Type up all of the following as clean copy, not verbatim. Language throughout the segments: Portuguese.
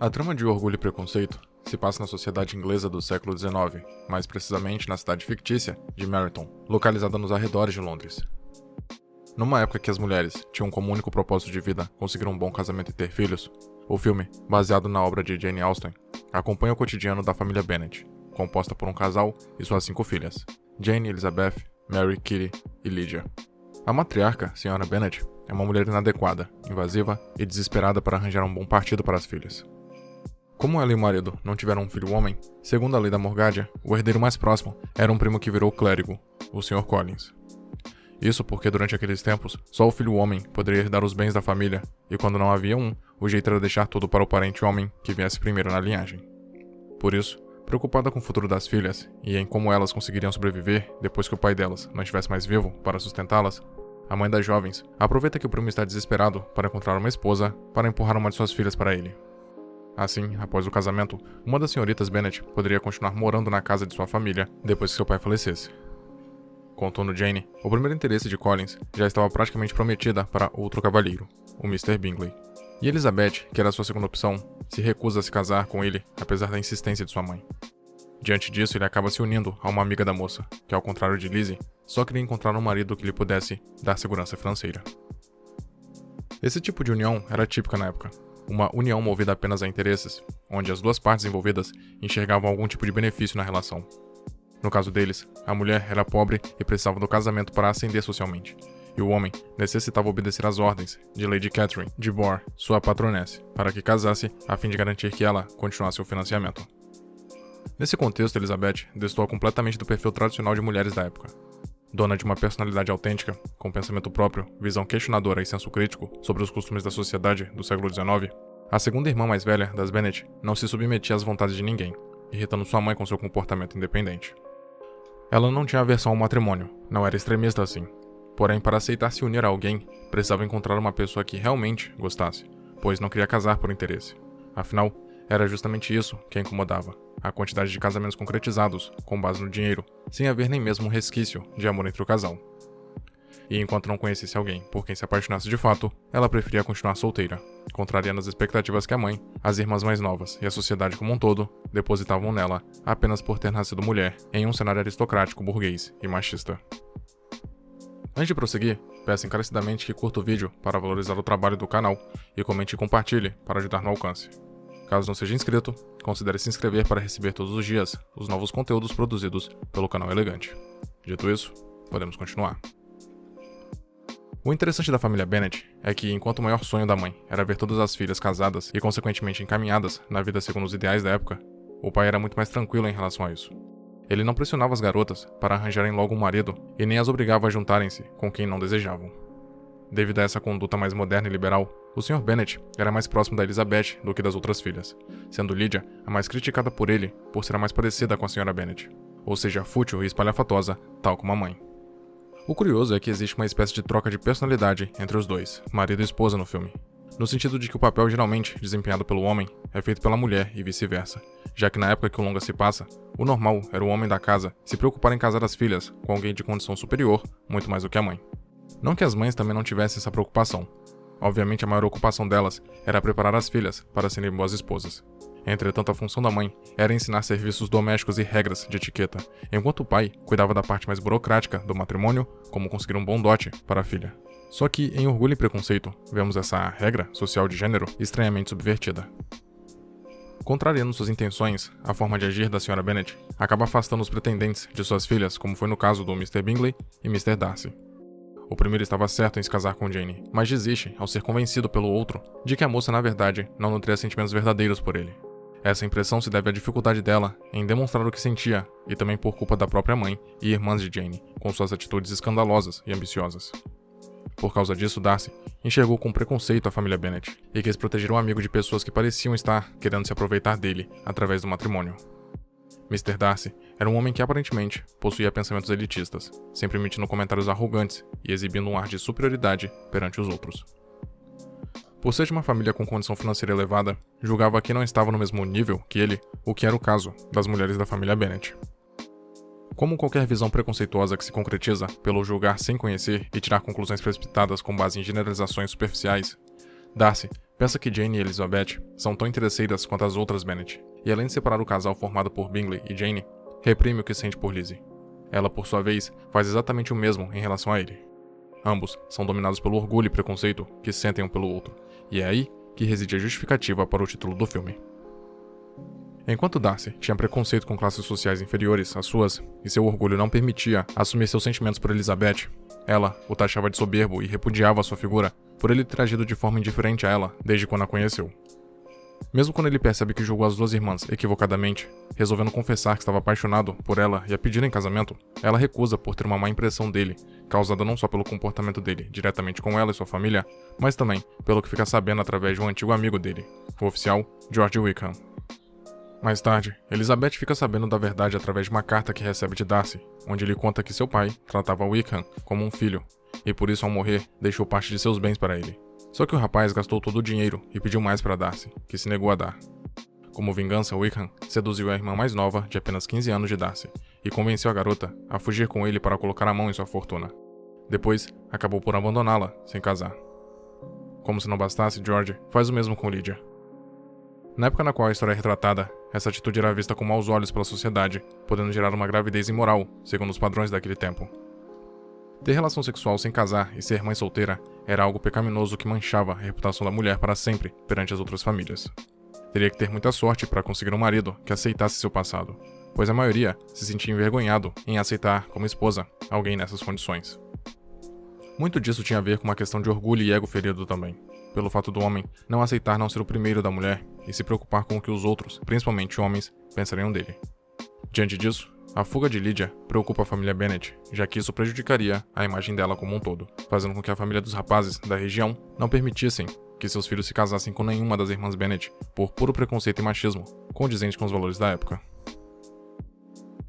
A trama de Orgulho e Preconceito se passa na sociedade inglesa do século XIX, mais precisamente na cidade fictícia de Meryton, localizada nos arredores de Londres. Numa época que as mulheres tinham como único propósito de vida conseguir um bom casamento e ter filhos, o filme, baseado na obra de Jane Austen, acompanha o cotidiano da família Bennet, composta por um casal e suas 5 filhas, Jane, Elizabeth, Mary, Kitty e Lydia. A matriarca, Sra. Bennet, é uma mulher inadequada, invasiva e desesperada para arranjar um bom partido para as filhas. Como ela e o marido não tiveram um filho homem, segundo a lei da Morgádia, o herdeiro mais próximo era um primo que virou clérigo, o Sr. Collins. Isso porque durante aqueles tempos, só o filho homem poderia herdar os bens da família, e quando não havia um, o jeito era deixar tudo para o parente homem que viesse primeiro na linhagem. Por isso, preocupada com o futuro das filhas e em como elas conseguiriam sobreviver depois que o pai delas não estivesse mais vivo para sustentá-las, a mãe das jovens aproveita que o primo está desesperado para encontrar uma esposa para empurrar uma de suas filhas para ele. Assim, após o casamento, uma das senhoritas Bennet poderia continuar morando na casa de sua família depois que seu pai falecesse. Contudo, Jane, o primeiro interesse de Collins já estava praticamente prometida para outro cavalheiro, o Mr. Bingley. E Elizabeth, que era sua segunda opção, se recusa a se casar com ele, apesar da insistência de sua mãe. Diante disso, ele acaba se unindo a uma amiga da moça, que ao contrário de Lizzie, só queria encontrar um marido que lhe pudesse dar segurança financeira. Esse tipo de união era típica na época, uma união movida apenas a interesses, onde as duas partes envolvidas enxergavam algum tipo de benefício na relação. No caso deles, a mulher era pobre e precisava do casamento para ascender socialmente, e o homem necessitava obedecer às ordens de Lady Catherine de Bourgh, sua patronesse, para que casasse a fim de garantir que ela continuasse o financiamento. Nesse contexto, Elizabeth destoa completamente do perfil tradicional de mulheres da época. Dona de uma personalidade autêntica, com pensamento próprio, visão questionadora e senso crítico sobre os costumes da sociedade do século XIX, a segunda irmã mais velha das Bennet não se submetia às vontades de ninguém, irritando sua mãe com seu comportamento independente. Ela não tinha aversão ao matrimônio, não era extremista assim. Porém, para aceitar se unir a alguém, precisava encontrar uma pessoa que realmente gostasse, pois não queria casar por interesse. Afinal, era justamente isso que a incomodava, a quantidade de casamentos concretizados, com base no dinheiro, sem haver nem mesmo um resquício de amor entre o casal. E enquanto não conhecesse alguém por quem se apaixonasse de fato, ela preferia continuar solteira, contrariando as expectativas que a mãe, as irmãs mais novas e a sociedade como um todo depositavam nela apenas por ter nascido mulher em um cenário aristocrático, burguês e machista. Antes de prosseguir, peço encarecidamente que curta o vídeo para valorizar o trabalho do canal e comente e compartilhe para ajudar no alcance. Caso não seja inscrito, considere se inscrever para receber todos os dias os novos conteúdos produzidos pelo canal Elegante. Dito isso, podemos continuar. O interessante da família Bennet é que, enquanto o maior sonho da mãe era ver todas as filhas casadas e consequentemente encaminhadas na vida segundo os ideais da época, o pai era muito mais tranquilo em relação a isso. Ele não pressionava as garotas para arranjarem logo um marido e nem as obrigava a juntarem-se com quem não desejavam. Devido a essa conduta mais moderna e liberal, o Sr. Bennet era mais próximo da Elizabeth do que das outras filhas, sendo Lydia a mais criticada por ele por ser a mais parecida com a Sra. Bennet, ou seja, fútil e espalhafatosa, tal como a mãe. O curioso é que existe uma espécie de troca de personalidade entre os dois, marido e esposa no filme, no sentido de que o papel geralmente desempenhado pelo homem é feito pela mulher e vice-versa, já que na época que o longa se passa, o normal era o homem da casa se preocupar em casar as filhas com alguém de condição superior, muito mais do que a mãe. Não que as mães também não tivessem essa preocupação. Obviamente a maior ocupação delas era preparar as filhas para serem boas esposas. Entretanto, a função da mãe era ensinar serviços domésticos e regras de etiqueta, enquanto o pai cuidava da parte mais burocrática do matrimônio, como conseguir um bom dote para a filha. Só que, em Orgulho e Preconceito, vemos essa regra social de gênero estranhamente subvertida. Contrariando suas intenções, a forma de agir da Sra. Bennet acaba afastando os pretendentes de suas filhas, como foi no caso do Mr. Bingley e Mr. Darcy. O primeiro estava certo em se casar com Jane, mas desiste ao ser convencido pelo outro de que a moça na verdade não nutria sentimentos verdadeiros por ele. Essa impressão se deve à dificuldade dela em demonstrar o que sentia, e também por culpa da própria mãe e irmãs de Jane, com suas atitudes escandalosas e ambiciosas. Por causa disso, Darcy enxergou com preconceito a família Bennet e quis proteger um amigo de pessoas que pareciam estar querendo se aproveitar dele através do matrimônio. Mr. Darcy era um homem que aparentemente possuía pensamentos elitistas, sempre emitindo comentários arrogantes e exibindo um ar de superioridade perante os outros. Por ser de uma família com condição financeira elevada, julgava que não estava no mesmo nível que ele, o que era o caso das mulheres da família Bennet. Como qualquer visão preconceituosa que se concretiza pelo julgar sem conhecer e tirar conclusões precipitadas com base em generalizações superficiais, Darcy Pensa que Jane e Elizabeth são tão interesseiras quanto as outras Bennet, e além de separar o casal formado por Bingley e Jane, reprime o que sente por Lizzie. Ela, por sua vez, faz exatamente o mesmo em relação a ele. Ambos são dominados pelo orgulho e preconceito que sentem um pelo outro, e é aí que reside a justificativa para o título do filme. Enquanto Darcy tinha preconceito com classes sociais inferiores às suas, e seu orgulho não permitia assumir seus sentimentos por Elizabeth, ela o taxava de soberbo e repudiava sua figura por ele ter agido de forma indiferente a ela desde quando a conheceu. Mesmo quando ele percebe que julgou as duas irmãs equivocadamente, resolvendo confessar que estava apaixonado por ela e a pedir em casamento, ela recusa por ter uma má impressão dele, causada não só pelo comportamento dele diretamente com ela e sua família, mas também pelo que fica sabendo através de um antigo amigo dele, o oficial George Wickham. Mais tarde, Elizabeth fica sabendo da verdade através de uma carta que recebe de Darcy, onde ele conta que seu pai tratava Wickham como um filho, e por isso ao morrer deixou parte de seus bens para ele. Só que o rapaz gastou todo o dinheiro e pediu mais para Darcy, que se negou a dar. Como vingança, Wickham seduziu a irmã mais nova, de apenas 15 anos de Darcy, e convenceu a garota a fugir com ele para colocar a mão em sua fortuna. Depois, acabou por abandoná-la, sem casar. Como se não bastasse, George faz o mesmo com Lydia. Na época na qual a história é retratada, essa atitude era vista com maus olhos pela sociedade, podendo gerar uma gravidez imoral, segundo os padrões daquele tempo. Ter relação sexual sem casar e ser mãe solteira era algo pecaminoso que manchava a reputação da mulher para sempre perante as outras famílias. Teria que ter muita sorte para conseguir um marido que aceitasse seu passado, pois a maioria se sentia envergonhado em aceitar como esposa alguém nessas condições. Muito disso tinha a ver com uma questão de orgulho e ego ferido também, pelo fato do homem não aceitar não ser o primeiro da mulher e se preocupar com o que os outros, principalmente homens, pensariam dele. Diante disso, a fuga de Lydia preocupa a família Bennet, já que isso prejudicaria a imagem dela como um todo, fazendo com que a família dos rapazes da região não permitissem que seus filhos se casassem com nenhuma das irmãs Bennet, por puro preconceito e machismo, condizente com os valores da época.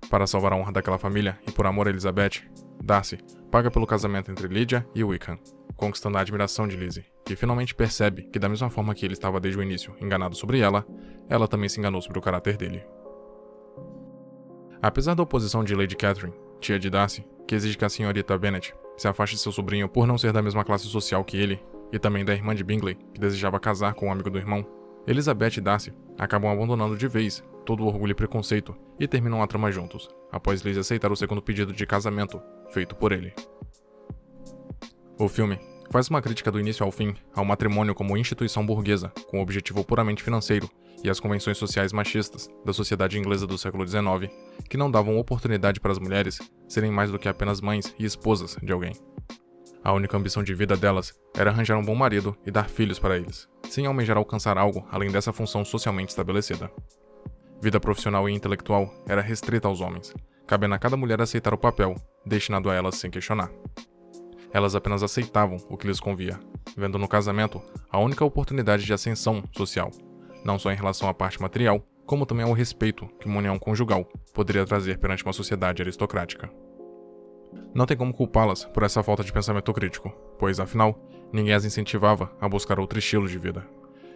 Para salvar a honra daquela família e por amor a Elizabeth, Darcy paga pelo casamento entre Lydia e Wickham, conquistando a admiração de Lizzie, que finalmente percebe que da mesma forma que ele estava desde o início enganado sobre ela também se enganou sobre o caráter dele. Apesar da oposição de Lady Catherine, tia de Darcy, que exige que a senhorita Bennet se afaste de seu sobrinho por não ser da mesma classe social que ele, e também da irmã de Bingley, que desejava casar com um amigo do irmão, Elizabeth e Darcy acabam abandonando de vez todo o orgulho e preconceito e terminam a trama juntos, após Lizzie aceitar o segundo pedido de casamento feito por ele. O filme faz uma crítica do início ao fim ao matrimônio como instituição burguesa, com objetivo puramente financeiro, e às convenções sociais machistas da sociedade inglesa do século XIX, que não davam oportunidade para as mulheres serem mais do que apenas mães e esposas de alguém. A única ambição de vida delas era arranjar um bom marido e dar filhos para eles, sem almejar alcançar algo além dessa função socialmente estabelecida. Vida profissional e intelectual era restrita aos homens, cabendo a cada mulher aceitar o papel, destinado a elas sem questionar. Elas apenas aceitavam o que lhes convia, vendo no casamento a única oportunidade de ascensão social, não só em relação à parte material, como também ao respeito que uma união conjugal poderia trazer perante uma sociedade aristocrática. Não tem como culpá-las por essa falta de pensamento crítico, pois, afinal, ninguém as incentivava a buscar outro estilo de vida.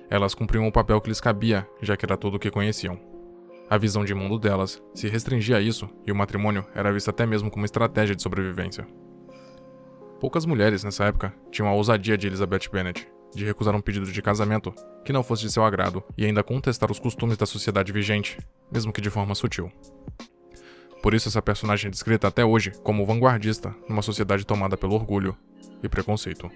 Elas cumpriam o papel que lhes cabia, já que era tudo o que conheciam. A visão de mundo delas se restringia a isso, e o matrimônio era visto até mesmo como estratégia de sobrevivência. Poucas mulheres, nessa época, tinham a ousadia de Elizabeth Bennet, de recusar um pedido de casamento que não fosse de seu agrado e ainda contestar os costumes da sociedade vigente, mesmo que de forma sutil. Por isso essa personagem é descrita até hoje como vanguardista numa sociedade tomada pelo orgulho e preconceito.